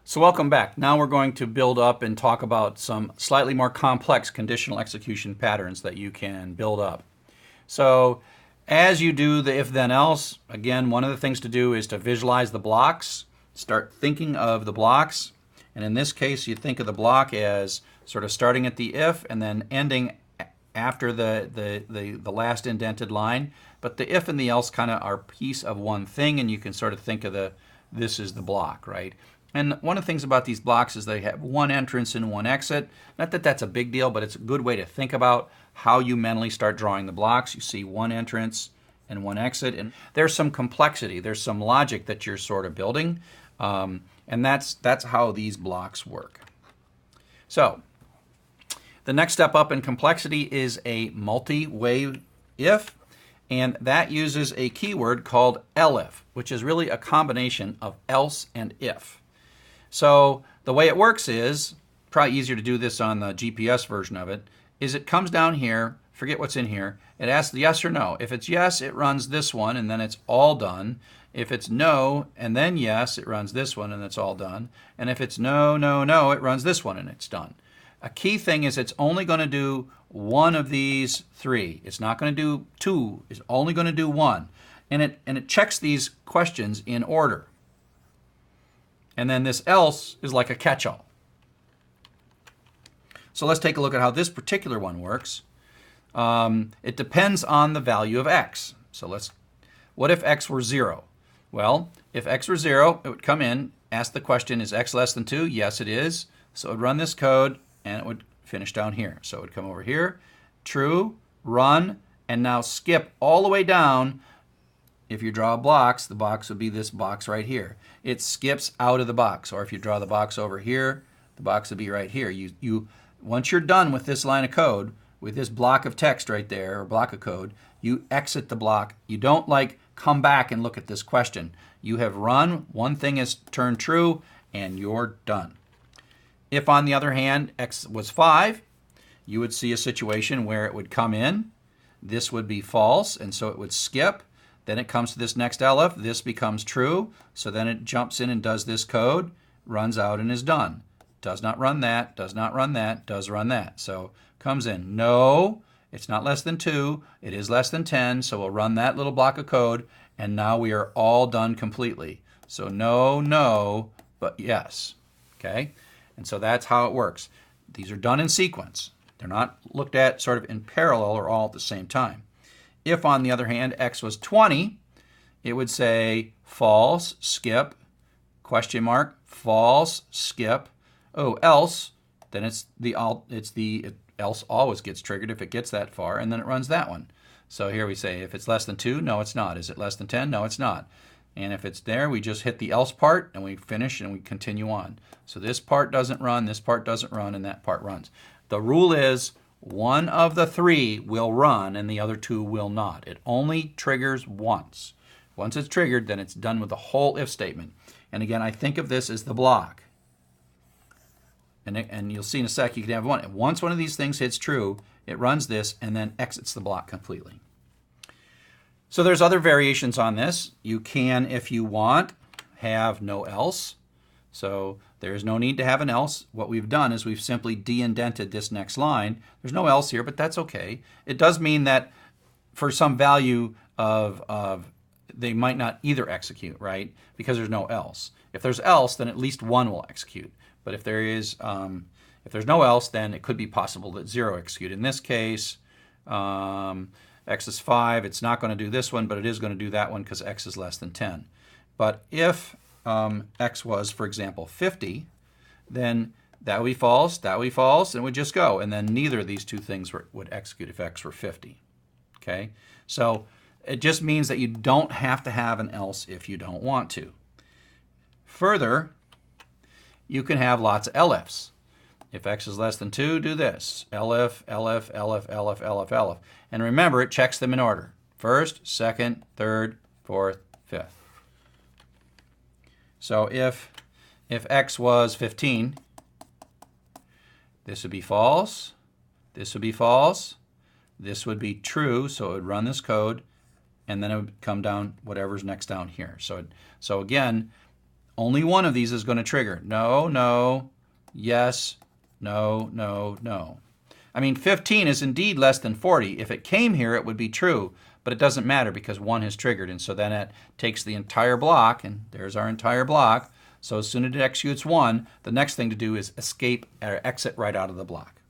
So welcome back. Now we're going to build up and talk about some slightly more complex conditional execution patterns that you can build up. So as you do the if then else, again, one of the things to do is to visualize the blocks, start thinking of the blocks. And in this case, you think of the block as sort of starting at the if and then ending after the last indented line. But the if and the else kind of are a piece of one thing, and you can sort of think of this is the block, right? And one of the things about these blocks is they have one entrance and one exit. Not that that's a big deal, but it's a good way to think about how you mentally start drawing the blocks. You see one entrance and one exit, and there's some complexity. There's some logic that you're sort of building, and that's how these blocks work. So the next step up in complexity is a multi-way if, and that uses a keyword called elif, which is really a combination of else and if. So the way it works is, probably easier to do this on the GPS version of it, is it comes down here, forget what's in here, it asks yes or no. If it's yes, it runs this one and then it's all done. If it's no and then yes, it runs this one and it's all done. And if it's no, no, no, it runs this one and it's done. A key thing is it's only going to do one of these three. It's not going to do two. It's only going to do one. And it checks these questions in order. And then this else is like a catch-all. So let's take a look at how this particular one works. It depends on the value of x. So what if x were 0? Well, if x were 0, it would come in, ask the question, is x less than 2? Yes, it is. So it would run this code, and it would finish down here. So it would come over here, true, run, and now skip all the way down. If you draw blocks, the box would be this box right here. It skips out of the box. Or if you draw the box over here, the box would be right here. Once you're done with this line of code, with this block of text right there, or block of code, you exit the block. You don't come back and look at this question. You have run, one thing is turned true, and you're done. If, on the other hand, x was 5, you would see a situation where it would come in. This would be false, and so it would skip. Then it comes to this next elif. This becomes true. So then it jumps in and does this code, runs out, and is done. Does not run that, does not run that, does run that. So comes in, no, it's not less than 2. It is less than 10. So we'll run that little block of code, and now we are all done completely. So no, no, but yes. Okay? And so that's how it works. These are done in sequence. They're not looked at sort of in parallel or all at the same time. If, on the other hand, x was 20, it would say false, skip, question mark, false, skip. Oh, else, then else always gets triggered if it gets that far, and then it runs that one. So here we say if it's less than 2, no, it's not. Is it less than 10? No, it's not. And if it's there, we just hit the else part, and we finish, and we continue on. So this part doesn't run, this part doesn't run, and that part runs. The rule is one of the three will run, and the other two will not. It only triggers once. Once it's triggered, then it's done with the whole if statement. And again, I think of this as the block. And you'll see in a sec, you can have one. Once one of these things hits true, it runs this and then exits the block completely. So there's other variations on this. You can, if you want, have no else. So there's no need to have an else. What we've done is we've simply de-indented this next line. There's no else here, but that's okay. It does mean that for some value of they might not either execute, right? Because there's no else. If there's else, then at least one will execute. But if there's no else, then it could be possible that 0 execute. In this case, x is 5. It's not going to do this one, but it is going to do that one because x is less than 10. But if x was, for example, 50, then that would be false, that would be false, and it would just go. And then neither of these two things would execute if x were 50. Okay? So it just means that you don't have to have an else if you don't want to. Further, you can have lots of elifs. If x is less than 2, do this. Elif, elif, elif, elif, elif, elif. And remember, it checks them in order. First, second, third, fourth, fifth. So if x was 15, this would be false, this would be false, this would be true, so it would run this code, and then it would come down whatever's next down here. So again, Only one of these is going to trigger. No, no, yes, no, no, no. I mean, 15 is indeed less than 40. If it came here, it would be true, but it doesn't matter because 1 has triggered. And so then it takes the entire block, and there's our entire block. So as soon as it executes 1, the next thing to do is escape or exit right out of the block.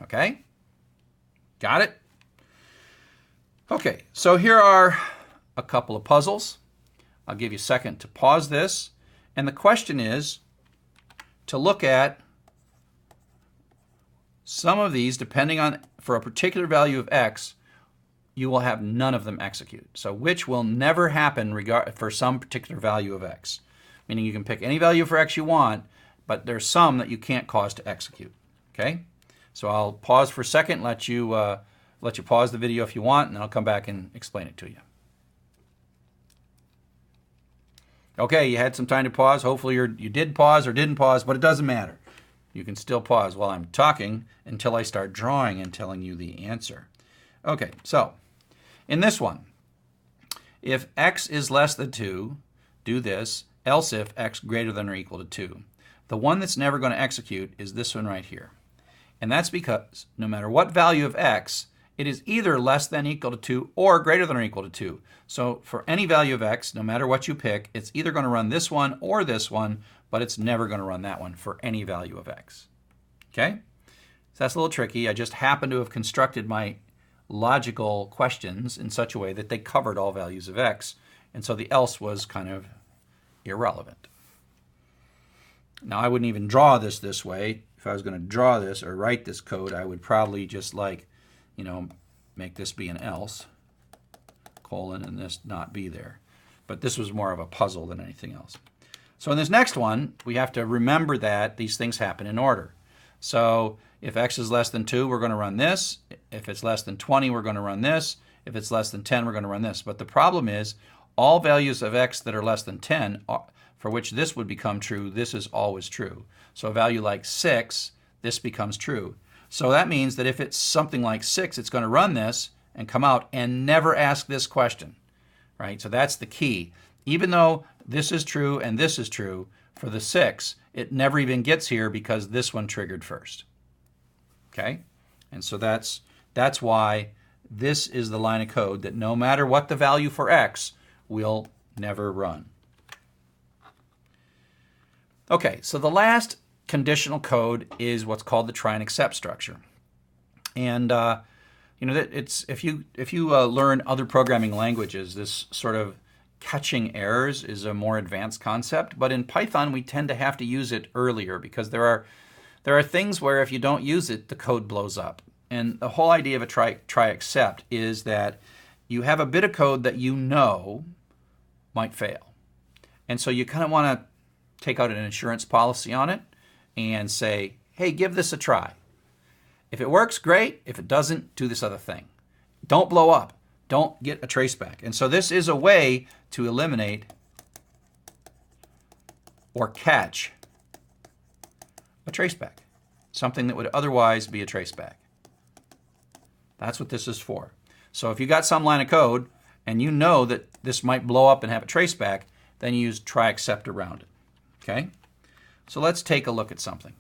Okay? Got it? Okay, so here are a couple of puzzles. I'll give you a second to pause this. And the question is to look at some of these, depending on, for a particular value of x, you will have none of them execute. So which will never happen for some particular value of x. Meaning you can pick any value for x you want, but there's some that you can't cause to execute. Okay? So I'll pause for a second, let you pause the video if you want, and then I'll come back and explain it to you. Okay, you had some time to pause. Hopefully you did pause or didn't pause, but it doesn't matter. You can still pause while I'm talking until I start drawing and telling you the answer. Okay, so in this one, if x is less than 2, do this, else if x greater than or equal to 2. The one that's never going to execute is this one right here. And that's because no matter what value of x, it is either less than or equal to 2 or greater than or equal to 2. So for any value of x, no matter what you pick, it's either going to run this one or this one, but it's never going to run that one for any value of x. Okay? So that's a little tricky. I just happen to have constructed my logical questions in such a way that they covered all values of x, and so the else was kind of irrelevant. Now I wouldn't even draw this way. If I was going to draw this or write this code, I would probably just make this be an else, colon, and this not be there. But this was more of a puzzle than anything else. So in this next one, we have to remember that these things happen in order. So if x is less than 2, we're going to run this. If it's less than 20, we're going to run this. If it's less than 10, we're going to run this. But the problem is all values of x that are less than 10, for which this would become true, this is always true. So a value like 6, this becomes true. So that means that if it's something like 6, it's going to run this and come out and never ask this question, right? So that's the key. Even though this is true and this is true, for the 6, it never even gets here because this one triggered first. Okay? And so that's why this is the line of code that no matter what the value for x, will never run. Okay, so the last conditional code is what's called the try and except structure. And it's if you learn other programming languages, this sort of catching errors is a more advanced concept, but in Python we tend to have to use it earlier because there are things where if you don't use it, the code blows up. And the whole idea of a try except is that you have a bit of code that you know might fail. And so you kind of want to take out an insurance policy on it and say, hey, give this a try. If it works, great. If it doesn't, do this other thing. Don't blow up. Don't get a traceback. And so this is a way to eliminate or catch a traceback, something that would otherwise be a traceback. That's what this is for. So if you got some line of code and you know that this might blow up and have a traceback, then you use try except around it. Okay? So let's take a look at something.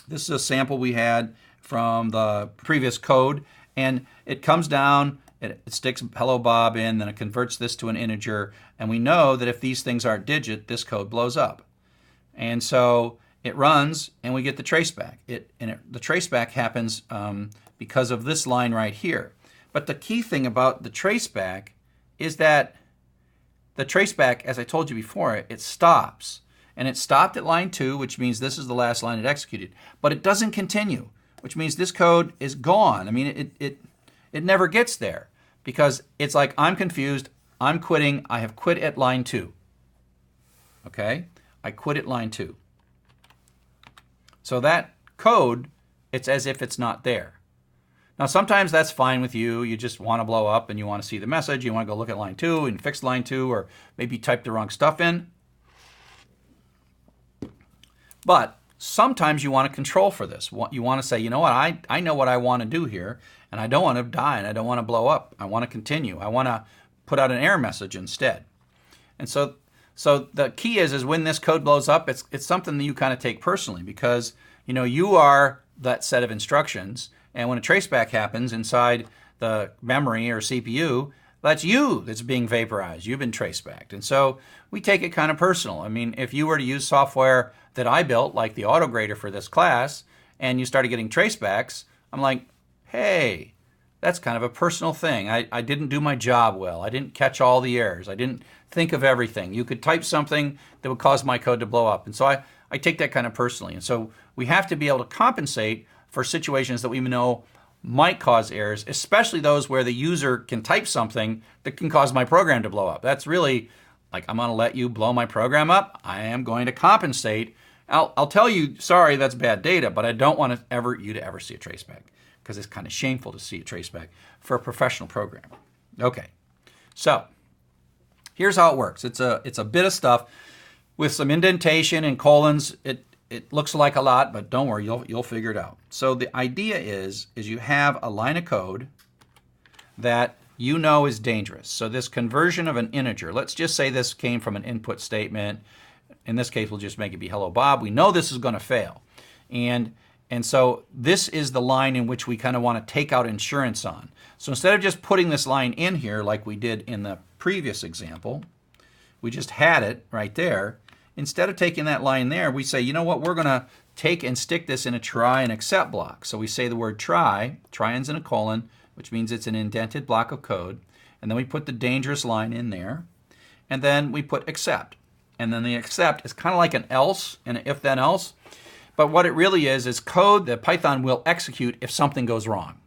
This is a sample we had from the previous code, and it comes down, it sticks hello Bob in, then it converts this to an integer, and we know that if these things aren't digit, this code blows up. And so it runs, and we get the traceback. The traceback happens because of this line right here. But the key thing about the traceback is that the traceback, as I told you before, it stops. And it stopped at line 2, which means this is the last line it executed. But it doesn't continue, which means this code is gone. I mean, it never gets there because it's like, I'm confused, I'm quitting, I have quit at line 2. Okay? I quit at line 2. So that code, it's as if it's not there. Now sometimes that's fine with you. You just want to blow up and you want to see the message. You want to go look at line 2 and fix line 2, or maybe type the wrong stuff in. But sometimes you want to control for this. You want to say, you know what, I know what I want to do here, and I don't want to die, and I don't want to blow up. I want to continue. I want to put out an error message instead. And so So the key is when this code blows up, it's something that you kind of take personally, because you are that set of instructions, and when a traceback happens inside the memory or CPU, that's you that's being vaporized. You've been tracebacked. And so we take it kind of personal. I mean, if you were to use software that I built, like the autograder for this class, and you started getting tracebacks, I'm like, hey, that's kind of a personal thing. I didn't do my job well. I didn't catch all the errors. I didn't think of everything. You could type something that would cause my code to blow up. And so I take that kind of personally. And so we have to be able to compensate for situations that we know might cause errors, especially those where the user can type something that can cause my program to blow up. That's really like, I'm going to let you blow my program up. I am going to compensate. I'll tell you, sorry, that's bad data, but I don't want you to ever see a traceback, because it's kind of shameful to see a traceback for a professional programmer. Okay, so here's how it works. It's a bit of stuff with some indentation and colons. It looks like a lot, but don't worry, you'll figure it out. So the idea is you have a line of code that you know is dangerous. So this conversion of an integer, let's just say this came from an input statement. In this case, we'll just make it be hello Bob. We know this is going to fail. And so this is the line in which we kind of want to take out insurance on. So instead of just putting this line in here like we did in the previous example, we just had it right there. Instead of taking that line there, we say, you know what, we're going to take and stick this in a try and except block. So we say the word try ends in a colon, which means it's an indented block of code. And then we put the dangerous line in there. And then we put except. And then the except is kind of like an else, an if then else. But what it really is code that Python will execute if something goes wrong.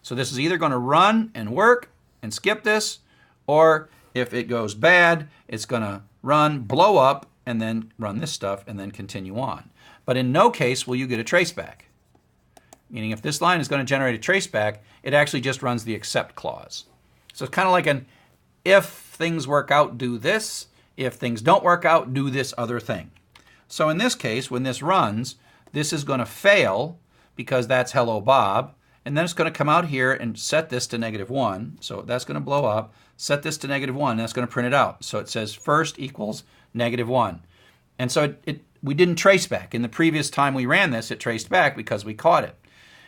So this is either going to run and work and skip this, or if it goes bad, it's going to run, blow up, and then run this stuff and then continue on. But in no case will you get a traceback. Meaning if this line is going to generate a traceback, it actually just runs the except clause. So it's kind of like an if things work out, do this. If things don't work out, do this other thing. So in this case, when this runs, this is going to fail because that's hello Bob. And then it's going to come out here and set this to -1. So that's going to blow up. Set this to -1. And that's going to print it out. So it says first equals -1. And so we didn't trace back. In the previous time we ran this, it traced back because we caught it.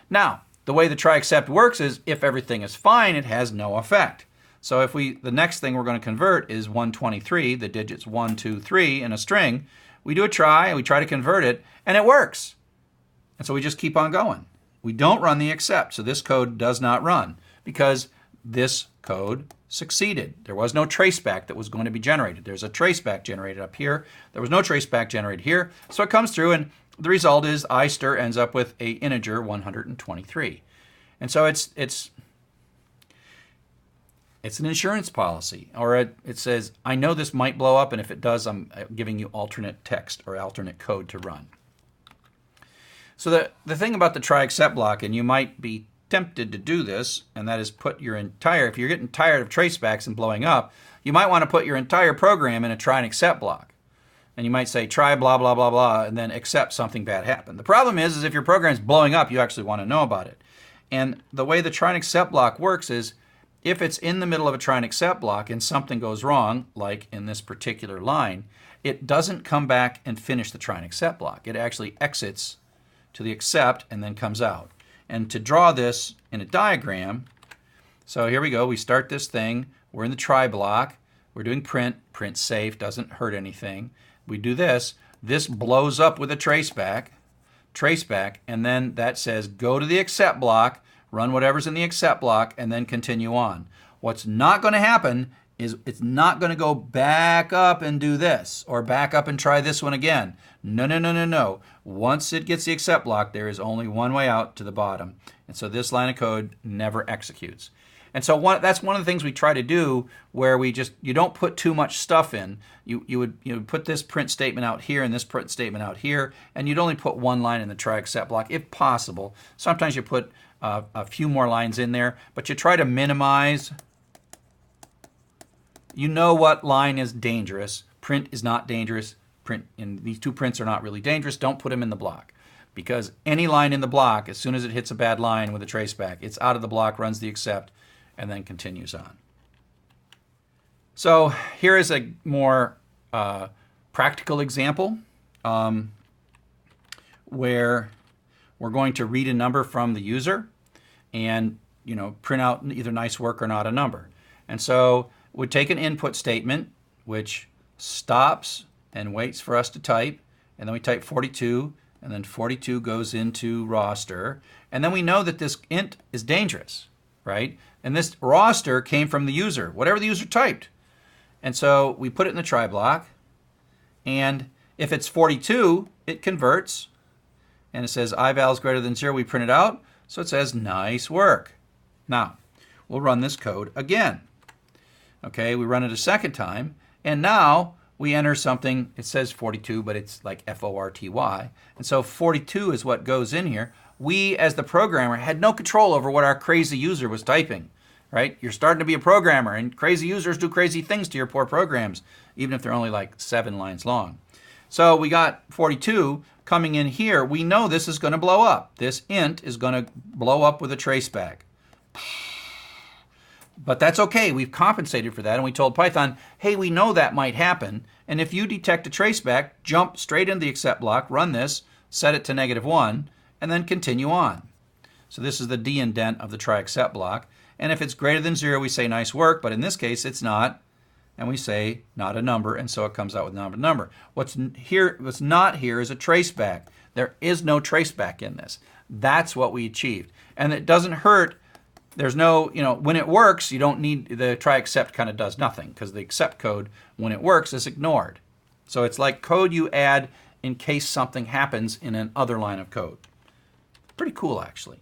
Now, the way the try except works is if everything is fine, it has no effect. So if the next thing we're going to convert is 123, the digits 1, 2, 3 in a string, we do a try and we try to convert it and it works. And so we just keep on going. We don't run the except. So this code does not run because this code succeeded. There was no traceback that was going to be generated. There's a traceback generated up here. There was no traceback generated here. So it comes through and the result is istir ends up with a integer 123. And so it's an insurance policy, or it says, I know this might blow up, and if it does, I'm giving you alternate text or alternate code to run. So the thing about the try except block, and you might be tempted to do this, and that is put your entire, if you're getting tired of tracebacks and blowing up, you might want to put your entire program in a try and except block. And you might say try blah, blah, blah, blah, and then except something bad happened. The problem is if your program is blowing up, you actually want to know about it. And the way the try and except block works is if it's in the middle of a try and except block and something goes wrong, like in this particular line, it doesn't come back and finish the try and except block. It actually exits to the except and then comes out. And to draw this in a diagram, so here we go. We start this thing. We're in the try block. We're doing print. Print safe, doesn't hurt anything. We do this. This blows up with a traceback, and then that says go to the except block, run whatever's in the except block, and then continue on. What's not going to happen is it's not going to go back up and do this, or back up and try this one again. No, no, no, no, no. Once it gets the except block, there is only one way out to the bottom. And so this line of code never executes. And so that's one of the things we try to do, where you don't put too much stuff in. You would put this print statement out here and this print statement out here, and you'd only put one line in the try except block if possible. Sometimes you put a few more lines in there, but you try to minimize. You know what line is dangerous. Print is not dangerous. Print, and these two prints are not really dangerous. Don't put them in the block, because any line in the block, as soon as it hits a bad line with a traceback, it's out of the block, runs the except, and then continues on. So here is a more practical example where we're going to read a number from the user and print out either nice work or not a number. And so we'd take an input statement which stops and waits for us to type, and then we type 42, and then 42 goes into roster, and then we know that this int is dangerous, right? And this roster came from the user, whatever the user typed. And so we put it in the try block, and if it's 42, it converts, and it says ival is greater than 0. We print it out, so it says nice work. Now, we'll run this code again. Okay, we run it a second time, and now we enter something. It says 42, but it's like FORTY. And so 42 is what goes in here. We, as the programmer, had no control over what our crazy user was typing, right? You're starting to be a programmer, and crazy users do crazy things to your poor programs, even if they're only like 7 lines long. So we got 42 coming in here. We know this is going to blow up. This int is going to blow up with a traceback. But that's okay. We've compensated for that, and we told Python, hey, we know that might happen, and if you detect a traceback, jump straight into the except block, run this, set it to -1, and then continue on. So this is the de-indent of the try except block, and if it's greater than 0, we say nice work, but in this case it's not, and we say not a number, and so it comes out with not a number. What's not here is a traceback. There is no traceback in this. That's what we achieved, and it doesn't hurt. There's no, when it works, you don't need, the try except kind of does nothing, because the except code, when it works, is ignored. So it's like code you add in case something happens in an other line of code. Pretty cool, actually.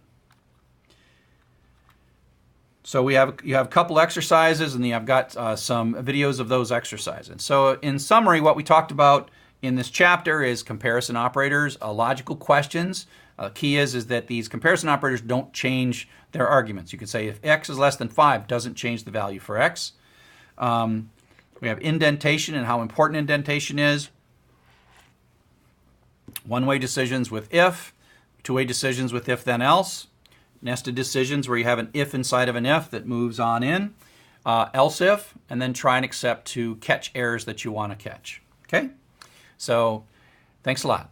So you have a couple exercises, and I've got some videos of those exercises. So in summary, what we talked about in this chapter is comparison operators, logical questions. Key is that these comparison operators don't change their arguments. You could say if x is less than 5, doesn't change the value for x. We have indentation and how important indentation is. One-way decisions with if, two-way decisions with if then else, nested decisions where you have an if inside of an if that moves on in, else if, and then try and except to catch errors that you want to catch. Okay? So thanks a lot.